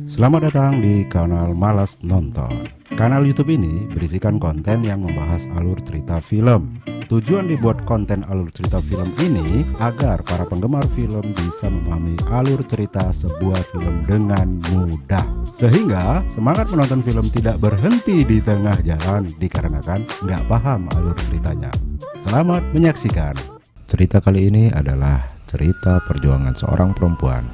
Selamat datang di kanal Malas Nonton. Kanal YouTube ini berisikan konten yang membahas alur cerita film. Tujuan dibuat konten alur cerita film ini agar para penggemar film bisa memahami alur cerita sebuah film dengan mudah. Sehingga semangat menonton film tidak berhenti di tengah jalan dikarenakan nggak paham alur ceritanya. Selamat menyaksikan. Cerita kali ini adalah cerita perjuangan seorang perempuan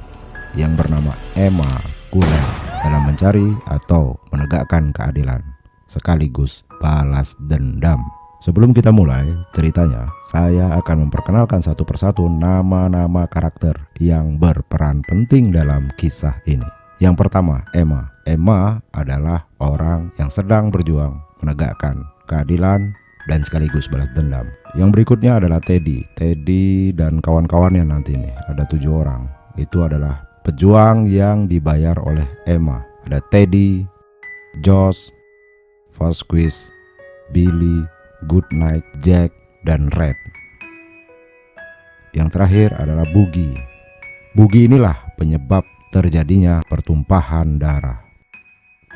yang bernama Emma Cullen dalam mencari atau menegakkan keadilan sekaligus balas dendam. Sebelum kita mulai ceritanya, saya akan memperkenalkan satu persatu nama-nama karakter yang berperan penting dalam kisah ini. Yang pertama, Emma. Emma adalah orang yang sedang berjuang menegakkan keadilan dan sekaligus balas dendam. Yang berikutnya adalah Teddy. Teddy dan kawan-kawannya nanti nih, ada 7 orang. Itu adalah pejuang yang dibayar oleh Emma. Ada Teddy, Josh, Vasquez, Billy, Goodnight, Jack, dan Red. Yang terakhir adalah Boogie. Boogie inilah penyebab terjadinya pertumpahan darah.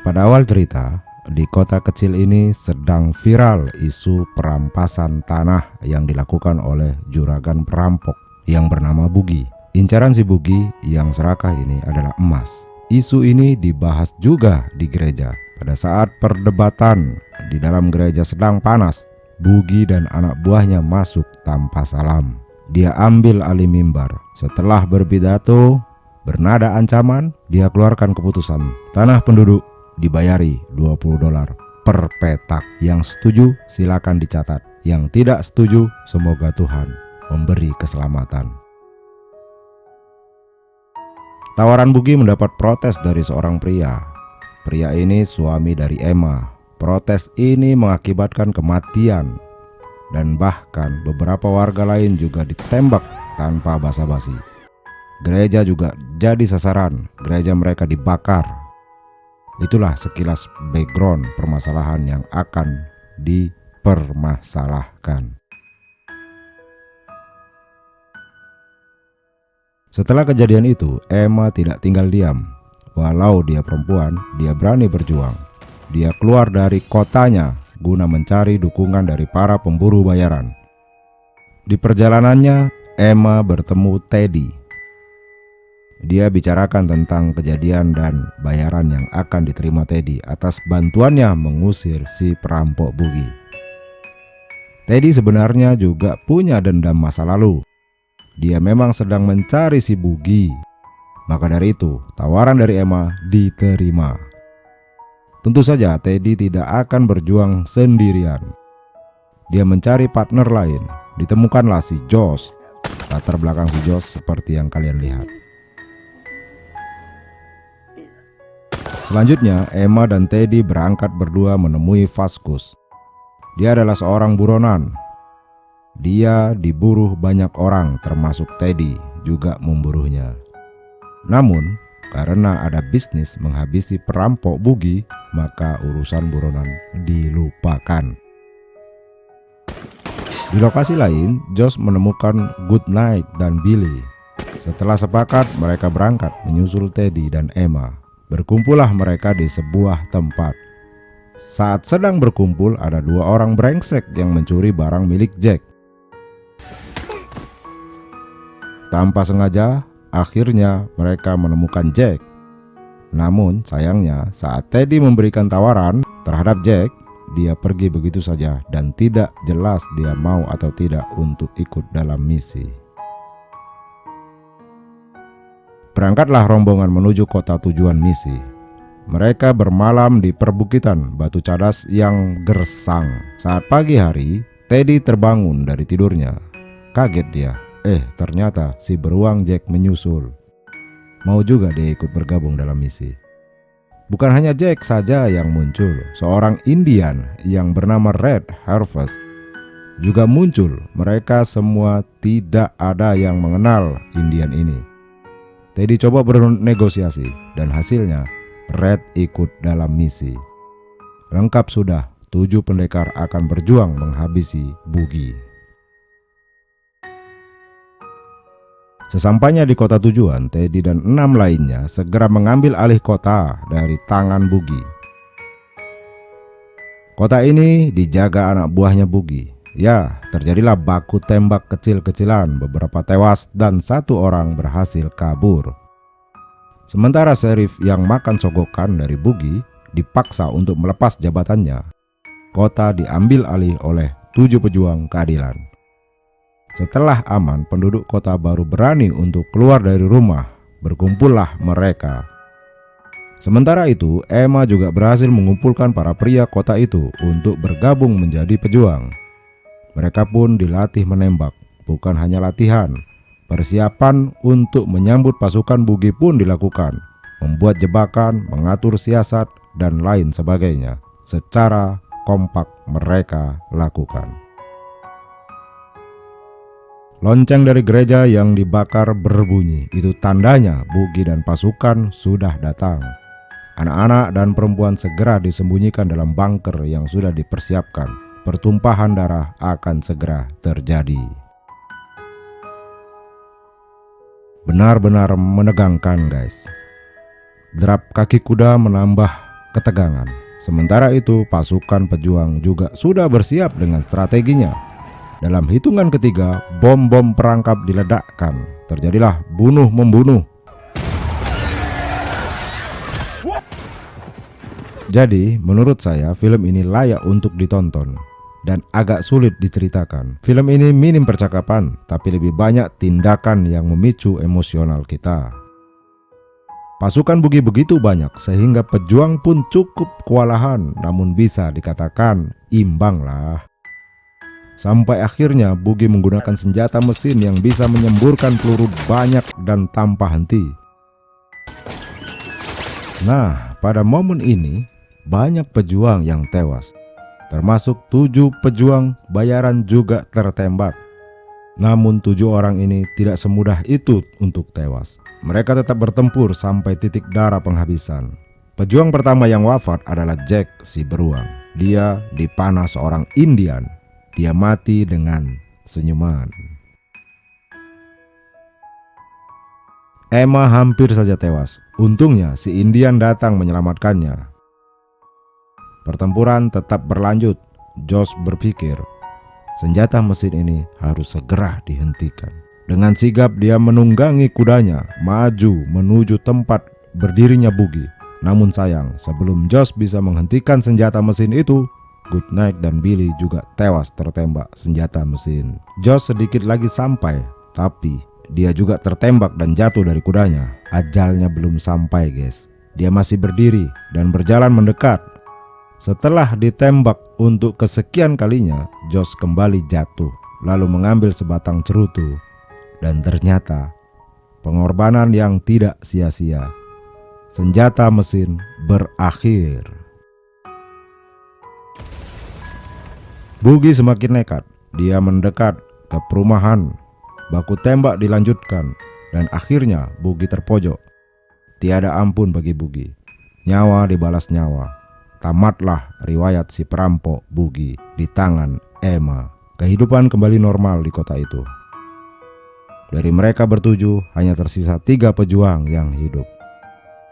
Pada awal cerita, di kota kecil ini sedang viral isu perampasan tanah yang dilakukan oleh juragan perampok yang bernama Boogie. Incaran si Boogie yang serakah ini adalah emas. Isu ini dibahas juga di gereja. Pada saat perdebatan di dalam gereja sedang panas, Boogie dan anak buahnya masuk tanpa salam. Dia ambil alih mimbar. Setelah berpidato bernada ancaman, dia keluarkan keputusan tanah penduduk dibayari $20 per petak. Yang setuju silakan dicatat. Yang tidak setuju semoga Tuhan memberi keselamatan. Tawaran Boogie mendapat protes dari seorang pria. Pria ini suami dari Emma. Protes ini mengakibatkan kematian dan bahkan beberapa warga lain juga ditembak tanpa basa-basi. Gereja juga jadi sasaran. Gereja mereka dibakar. Itulah sekilas background permasalahan yang akan dipermasalahkan. Setelah kejadian itu, Emma tidak tinggal diam. Walau dia perempuan, dia berani berjuang. Dia keluar dari kotanya guna mencari dukungan dari para pemburu bayaran. Di perjalanannya, Emma bertemu Teddy. Dia bicarakan tentang kejadian dan bayaran yang akan diterima Teddy atas bantuannya mengusir si perampok Boogie. Teddy sebenarnya juga punya dendam masa lalu. Dia memang sedang mencari si Boogie. Maka dari itu, tawaran dari Emma diterima. Tentu saja Teddy tidak akan berjuang sendirian. Dia mencari partner lain. Ditemukanlah si Josh. Latar belakang si Josh seperti yang kalian lihat. Selanjutnya, Emma dan Teddy berangkat berdua menemui Vasquez. Dia adalah seorang buronan. Dia diburu banyak orang termasuk Teddy juga memburunya. Namun karena ada bisnis menghabisi perampok Boogie, maka urusan buronan dilupakan. Di lokasi lain, Josh menemukan Goodnight dan Billy. Setelah sepakat, mereka berangkat menyusul Teddy dan Emma. Berkumpullah mereka di sebuah tempat. Saat sedang berkumpul, ada 2 orang brengsek yang mencuri barang milik Jack. Tanpa sengaja, akhirnya mereka menemukan Jack. Namun sayangnya saat Teddy memberikan tawaran terhadap Jack, dia pergi begitu saja dan tidak jelas dia mau atau tidak untuk ikut dalam misi. Berangkatlah rombongan menuju kota tujuan misi. Mereka bermalam di perbukitan batu cadas yang gersang. Saat pagi hari, Teddy terbangun dari tidurnya. Kaget dia. Ternyata si beruang Jack menyusul. Mau juga dia ikut bergabung dalam misi. Bukan hanya Jack saja yang muncul. Seorang Indian yang bernama Red Harvest juga muncul. Mereka semua tidak ada yang mengenal Indian ini. Teddy coba bernegosiasi dan hasilnya Red ikut dalam misi. Lengkap sudah, 7 pendekar akan berjuang menghabisi Boogie. Sesampainya di kota tujuan, Teddy dan 6 lainnya segera mengambil alih kota dari tangan Bugi. Kota ini dijaga anak buahnya Bugi. Ya, terjadilah baku tembak kecil-kecilan, beberapa tewas dan 1 orang berhasil kabur. Sementara Sheriff yang makan sogokan dari Bugi dipaksa untuk melepas jabatannya. Kota diambil alih oleh 7 pejuang keadilan. Setelah aman, penduduk kota baru berani untuk keluar dari rumah. Berkumpullah mereka. Sementara itu, Emma juga berhasil mengumpulkan para pria kota itu untuk bergabung menjadi pejuang. Mereka pun dilatih menembak, bukan hanya latihan. Persiapan untuk menyambut pasukan Bugi pun dilakukan. Membuat jebakan, mengatur siasat, dan lain sebagainya. Secara kompak mereka lakukan. Lonceng dari gereja yang dibakar berbunyi. Itu tandanya Bugi dan pasukan sudah datang. Anak-anak dan perempuan segera disembunyikan dalam bunker yang sudah dipersiapkan. Pertumpahan darah akan segera terjadi. Benar-benar menegangkan, guys. Derap kaki kuda menambah ketegangan. Sementara itu pasukan pejuang juga sudah bersiap dengan strateginya. Dalam hitungan ketiga, bom-bom perangkap diledakkan. Terjadilah bunuh-membunuh. Jadi, menurut saya film ini layak untuk ditonton dan agak sulit diceritakan. Film ini minim percakapan, tapi lebih banyak tindakan yang memicu emosional kita. Pasukan Bugi begitu banyak sehingga pejuang pun cukup kewalahan, namun bisa dikatakan imbang lah. Sampai akhirnya Bugi menggunakan senjata mesin yang bisa menyemburkan peluru banyak dan tanpa henti. Nah, pada momen ini banyak pejuang yang tewas. Termasuk 7 pejuang bayaran juga tertembak. Namun 7 orang ini tidak semudah itu untuk tewas. Mereka tetap bertempur sampai titik darah penghabisan. Pejuang pertama yang wafat adalah Jack si beruang. Dia dipanah seorang Indian. Dia mati dengan senyuman. Emma hampir saja tewas. Untungnya si Indian datang menyelamatkannya. Pertempuran tetap berlanjut. Josh berpikir, senjata mesin ini harus segera dihentikan. Dengan sigap dia menunggangi kudanya maju menuju tempat berdirinya Bugi. Namun sayang, sebelum Josh bisa menghentikan senjata mesin itu, Goodnight dan Billy juga tewas tertembak senjata mesin. Josh sedikit lagi sampai, tapi dia juga tertembak dan jatuh dari kudanya. Ajalnya belum sampai, guys. Dia masih berdiri dan berjalan mendekat. Setelah ditembak untuk kesekian kalinya, Josh kembali jatuh, lalu mengambil sebatang cerutu. Dan ternyata pengorbanan yang tidak sia-sia. Senjata mesin berakhir. Bugi semakin nekat. Dia mendekat ke perumahan. Baku tembak dilanjutkan dan akhirnya Bugi terpojok. Tiada ampun bagi Bugi. Nyawa dibalas nyawa. Tamatlah riwayat si perampok Bugi di tangan Emma. Kehidupan kembali normal di kota itu. Dari mereka bertujuh hanya tersisa 3 pejuang yang hidup.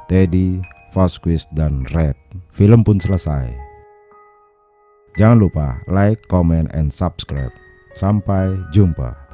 Teddy, Vasquez, dan Red. Film pun selesai. Jangan lupa like, comment, and subscribe. Sampai jumpa.